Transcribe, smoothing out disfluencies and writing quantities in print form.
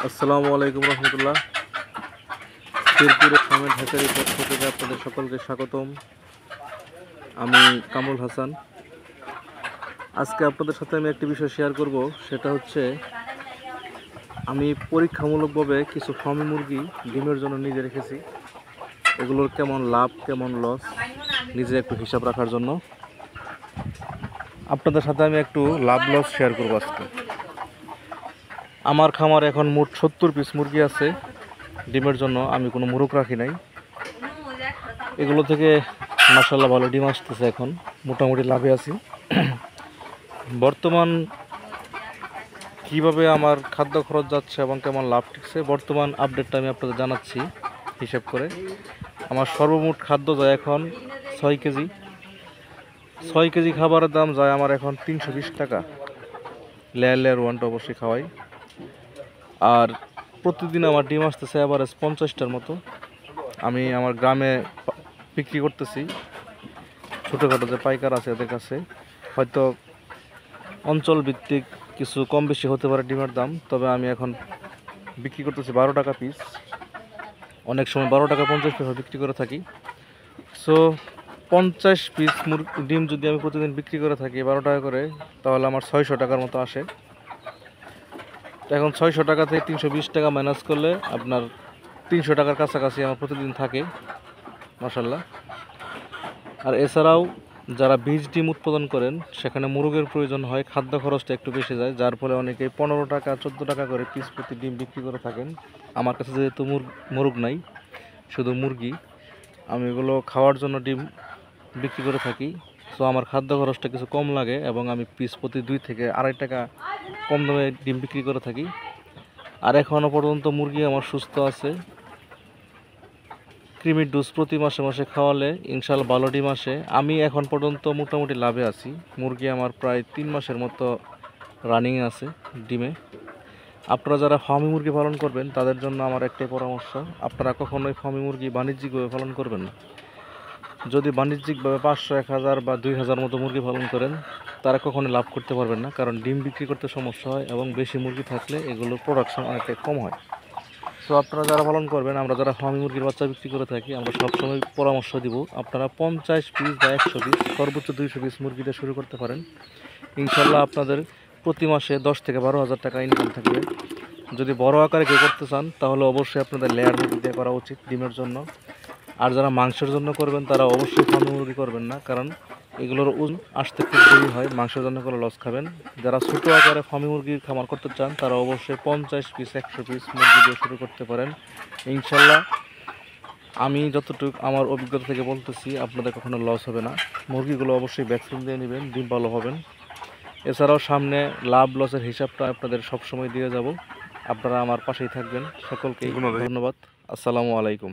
আসসালামু আলাইকুম রহমতুল্লাহ। শেরপুরের সামেল হ্যাচারির পক্ষ থেকে আপনাদের সকলকে স্বাগতম। আমি কামরুল হাসান। আজকে আপনাদের সাথে আমি একটি বিষয় শেয়ার করব, সেটা হচ্ছে আমি পরীক্ষামূলকভাবে কিছু ফার্মি মুরগি ডিমের জন্য নিজে রেখেছি। এগুলোর কেমন লাভ কেমন লস নিজে একটু হিসাব রাখার জন্য আপনাদের সাথে আমি একটু লাভ লস শেয়ার করব আজকে। আমার খামারে এখন মোট 70 পিস মুরগি আছে ডিমের জন্য। আমি কোনো মুরগ রাখি নাই। এগুলো থেকে মাশাআল্লাহ ভালো ডিম আসতেছে, এখন মোটামুটি লাভে আছি। বর্তমান কিভাবে আমার খাদ্য খরচ যাচ্ছে এবং কেমন লাভ টিকছে বর্তমান আপডেটটা আমি আপনাদের জানাচ্ছি। হিসাব করে আমার সর্বমোট খাদ্য যায় এখন 6 কেজি। 6 কেজি খাবারের দাম যায় আমার এখন 320 টাকা। লেয়ার ওয়ানটা অবশ্যই খাওয়াই। আর প্রতিদিন আমার ডিম আসতেছে এভারেজ 50টার মতো। আমি আমার গ্রামে বিক্রি করতেছি, ছোটোখাটো যে পাইকার আছে এদের কাছে। হয়তো অঞ্চল ভিত্তিক কিছু কম বেশি হতে পারে ডিমের দাম, তবে আমি এখন বিক্রি করতেছি 12 টাকা পিস। অনেক সময় 12 টাকা 50 পয়সা বিক্রি করে থাকি। সো 50 পিস ডিম যদি আমি প্রতিদিন বিক্রি করে থাকি 12 টাকা করে, তাহলে আমার 600 টাকার মতো আসে। তো এখন 600 টাকা থেকে 320 টাকা মাইনাস করলে আপনার 300 টাকার কাছাকাছি আমার প্রতিদিন থাকে মাশাআল্লাহ। আর এছাড়াও যারা বীজ ডিম উৎপাদন করেন সেখানে মুরগের প্রয়োজন হয়, খাদ্য খরচটা একটু বেশি যায়, যার ফলে অনেকেই 15 টাকা 14 টাকা করে পিস প্রতি ডিম বিক্রি করে থাকেন। আমার কাছে যেহেতু মুরগ নাই, শুধু মুরগি, আমি এগুলো খাওয়ার জন্য ডিম বিক্রি করে থাকি। সো আমার খাদ্য খরচটা কিছু কম লাগে এবং আমি পিস প্রতি 2 থেকে 2.5 টাকা কম দামে ডিম বিক্রি করে থাকি। আর এখনও পর্যন্ত মুরগি আমার সুস্থ আছে। কৃমির ডোজ প্রতি মাসে মাসে খাওয়ালে ইনশাআল্লাহ ভালো ডিম আসে। আমি এখন পর্যন্ত মোটামুটি লাভে আছি। মুরগি আমার প্রায় 3 মাসের মতো রানিংয়ে আছে ডিমে। আপনারা যারা ফার্মি মুরগি পালন করবেন তাদের জন্য আমার একটাই পরামর্শ, আপনারা কখনোই ফার্মি মুরগি বাণিজ্যিকভাবে পালন করবেন না। যদি বাণিজ্যিকভাবে 500, 1000 বা 2000 মতো মুরগি পালন করেন তারা কখনোই লাভ করতে পারবেন না, কারণ ডিম বিক্রি করতে সমস্যা হয় এবং বেশি মুরগি থাকলে এগুলোর প্রোডাকশন অনেকটাই কম হয়। সো আপনারা যারা পালন করবেন, আমরা যারা ফার্মি মুরগির বাচ্চা বিক্রি করে থাকি, আমরা সবসময় পরামর্শ দিব আপনারা 50 পিস বা 100 পিস, সর্বোচ্চ 200 পিস মুরগিটা শুরু করতে পারেন। ইনশাল্লাহ আপনাদের প্রতি মাসে 10 থেকে 12,000 টাকা ইনকাম থাকবে। যদি বড় আকারে কেউ করতে চান তাহলে অবশ্যই আপনাদের লেয়ার মুরগি দিয়ে করা উচিত ডিমের জন্য। আর যারা মাংসের জন্য করবেন তারা অবশ্যই ফার্মি মুরগি করবেন না, কারণ এগুলোর ওজন আসতে খুব দেরি হয়, মাংসের জন্য করে লস খাবেন। যারা ছোটো আকারে ফার্মি মুরগির খামার করতে চান তারা অবশ্যই 50 পিস 100 পিস মুরগি দিয়ে শুরু করতে পারেন। ইনশাল্লাহ আমি যতটুকু আমার অভিজ্ঞতা থেকে বলতেছি আপনাদের কখনো লস হবে না। মুরগিগুলো অবশ্যই ভ্যাকসিন দিয়ে নেবেন, ডিম ভালো হবেন। এছাড়াও সামনে লাভ লসের হিসাবটা আপনাদের সবসময় দিয়ে যাব। আপনারা আমার পাশেই থাকবেন। সকলকে ধন্যবাদ। আসসালামু আলাইকুম।